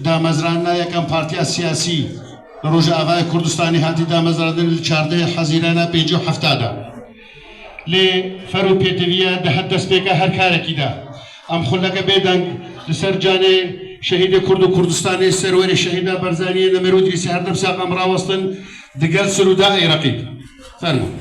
دامەزراننا یەکەم پارتیا سیاسی لە ڕۆژە ئاوای کوردستانی هاتی دامەزراندن لە 14 حەزیرانە 57دا لێ فەر و پێتەویە دەهەت دەستپێکە هەر کارێکیدا ئەم خولەکە بێدەنگ لەسەر جانێ شەهیدە کورد و کوردستانی سەروەری شەهیدا بەرزانیە لە مێرۆدی ساردەم ساقەم ڕاوەستن دەگەل سرودا عێراقی فەرموو.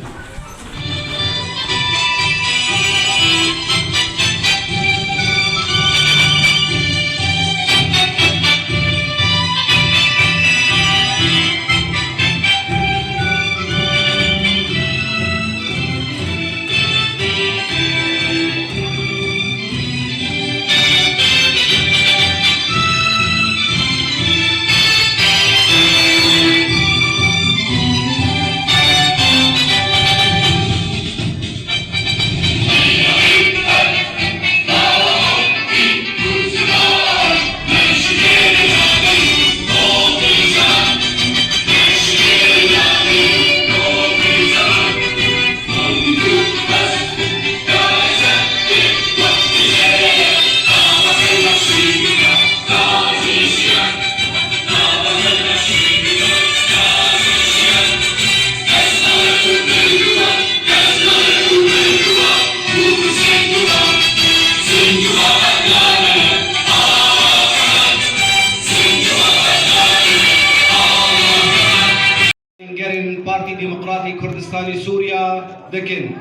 Parti Demokratî Kurdistanê Sûriya dikin.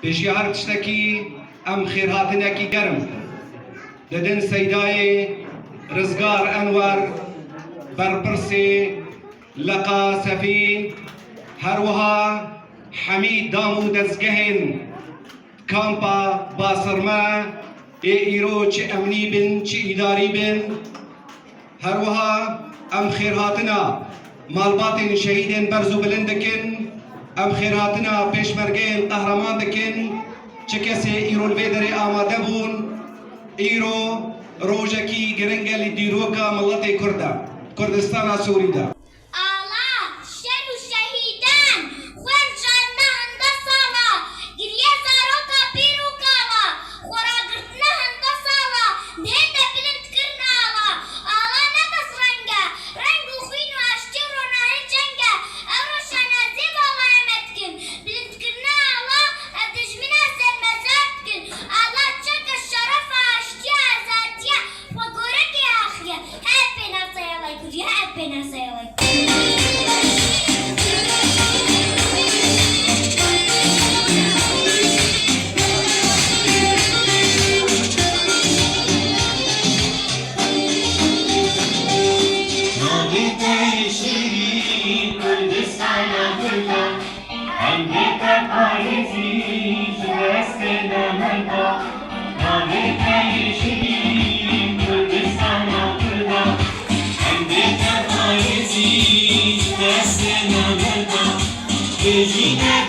Pêşî her tiştekî em xêrhatinekî germ didin Seydayê Rizgar Enwer Berpirsê Leqa Sefî her wiha hemî dam û dezgehên kampa Basirme ê îro çi emnî bin çi îdarî bin her wiha em xêrhatina مالباتین شهیدین برزو بلند دکن ام خیراتنا پیشمرگین قهرمان دکن چه کسی ایرون ویدری آماده بون ایرو روژکی گرنگل دیروکا ملت کردستان سوری دا Regina